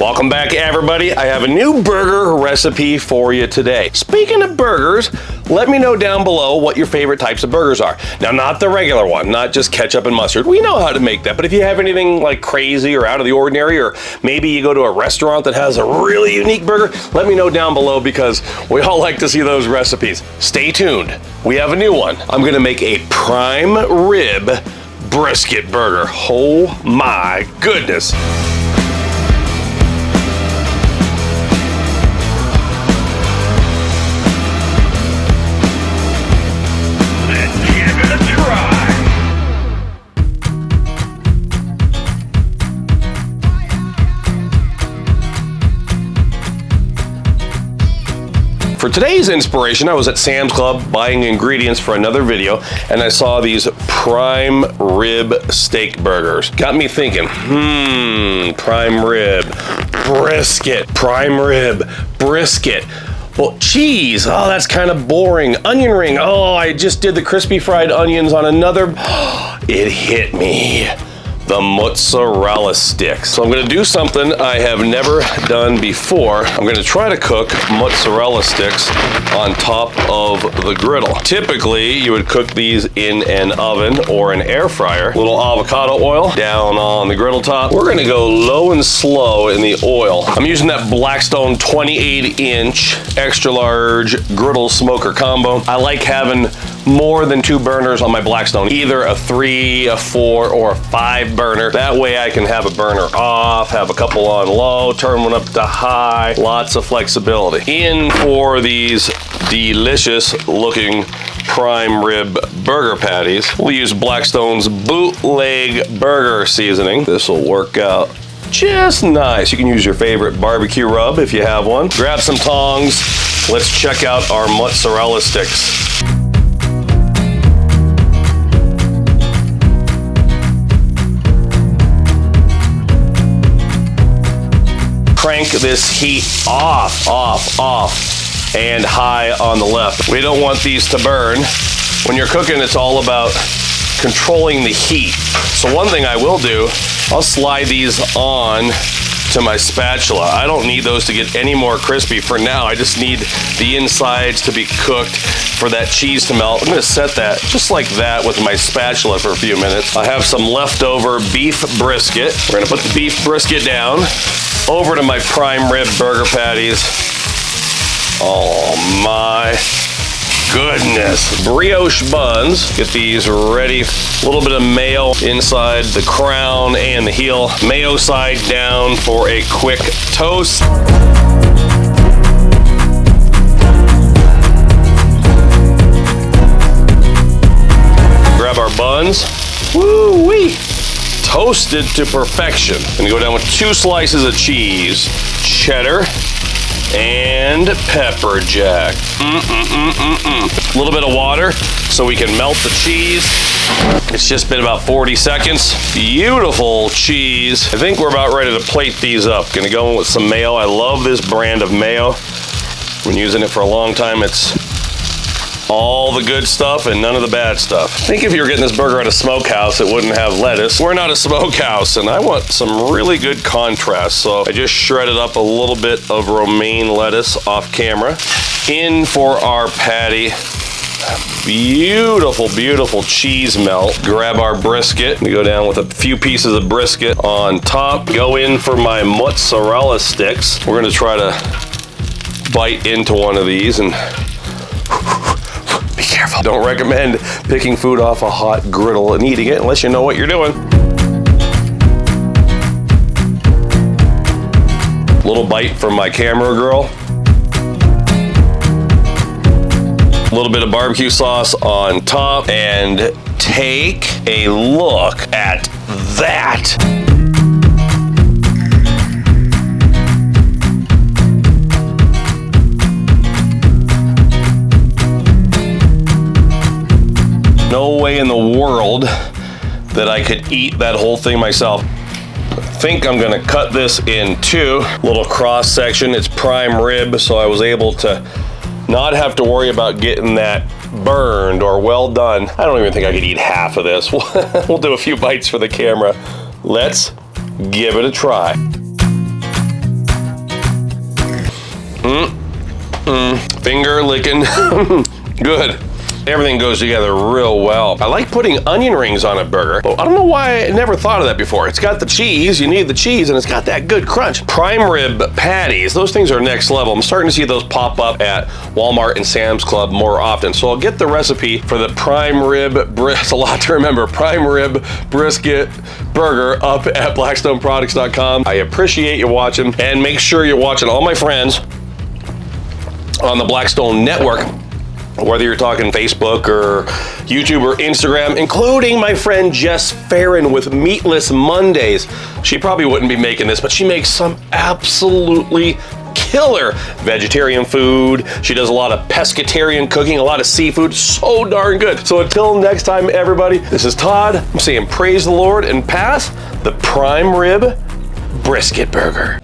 Welcome back, everybody. I have a new burger recipe for you today. Speaking of burgers, let me know down below what your favorite types of burgers are. Now, not the regular one, not just ketchup and mustard. We know how to make that, but if you have anything like crazy or out of the ordinary, or maybe you go to a restaurant that has a really unique burger, let me know down below because we all like to see those recipes. Stay tuned. We have a new one. I'm gonna make a prime rib brisket burger. Oh my goodness. For today's inspiration, I was at Sam's Club buying ingredients for another video, and I saw these prime rib steak burgers. Got me thinking, prime rib, brisket, prime rib, brisket. Well, cheese, oh, that's kind of boring. Onion ring, oh, I just did the crispy fried onions on another. It hit me. The mozzarella sticks. So I'm gonna do something I have never done before. I'm gonna try to cook mozzarella sticks on top of the griddle. Typically, you would cook these in an oven or an air fryer. A little avocado oil down on the griddle top. We're gonna go low and slow in the oil. I'm using that Blackstone 28-inch extra large griddle smoker combo. I like having more than 2 burners on my Blackstone, either a 3, a 4, or a 5 burner. That way I can have a burner off, have a couple on low, turn one up to high, lots of flexibility. In for these delicious looking prime rib burger patties, we'll use Blackstone's Bootleg Burger seasoning. This will work out just nice. You can use your favorite barbecue rub if you have one. Grab some tongs. Let's check out our mozzarella sticks. Crank this heat off, and high on the left. We don't want these to burn. When you're cooking, it's all about controlling the heat. So one thing I will do, I'll slide these on to my spatula. I don't need those to get any more crispy for now. I just need the insides to be cooked for that cheese to melt. I'm gonna set that just like that with my spatula for a few minutes. I have some leftover beef brisket. We're gonna put the beef brisket down over to my prime rib burger patties. Oh my goodness. Brioche buns. Get these ready. A little bit of mayo inside the crown and the heel. Mayo side down for a quick toast. Grab our buns. Woo-wee. Toasted to perfection. Gonna go down with 2 slices of cheese, cheddar, and pepper jack. A little bit of water so we can melt the cheese. It's just been about 40 seconds. Beautiful cheese. I think we're about ready to plate these up. Gonna go in with some mayo. I love this brand of mayo. Been using it for a long time. It's all the good stuff and none of the bad stuff. I think if you were getting this burger at a smokehouse, it wouldn't have lettuce. We're not a smokehouse, and I want some really good contrast, so I just shredded up a little bit of romaine lettuce off camera. In for our patty. Beautiful, beautiful cheese melt. Grab our brisket. We go down with a few pieces of brisket on top. Go in for my mozzarella sticks. We're gonna try to bite into one of these and be careful. Don't recommend picking food off a hot griddle and eating it unless you know what you're doing. Little bite from my camera girl. A little bit of barbecue sauce on top, and take a look at that. No way in the world that I could eat that whole thing myself. I think I'm gonna cut this in 2. Little cross section. It's prime rib, so I was able to not have to worry about getting that burned or well done. I don't even think I could eat half of this. We'll do a few bites for the camera. Let's give it a try. Finger licking. Good. Everything goes together real well. I like putting onion rings on a burger, but I don't know why I never thought of that before. It's got the cheese, you need the cheese, and it's got that good crunch. Prime rib patties, those things are next level. I'm starting to see those pop up at Walmart and Sam's Club more often. So I'll get the recipe for the prime rib, it's a lot to remember, prime rib brisket burger up at blackstoneproducts.com. I appreciate you watching, and make sure you're watching all my friends on the Blackstone Network, whether you're talking Facebook or YouTube or Instagram, including my friend Jess Farron with Meatless Mondays. She probably wouldn't be making this, but she makes some absolutely killer vegetarian food. She does a lot of pescatarian cooking, a lot of seafood, so darn good. So until next time, everybody, this is Todd. I'm saying praise the Lord and pass the prime rib brisket burger.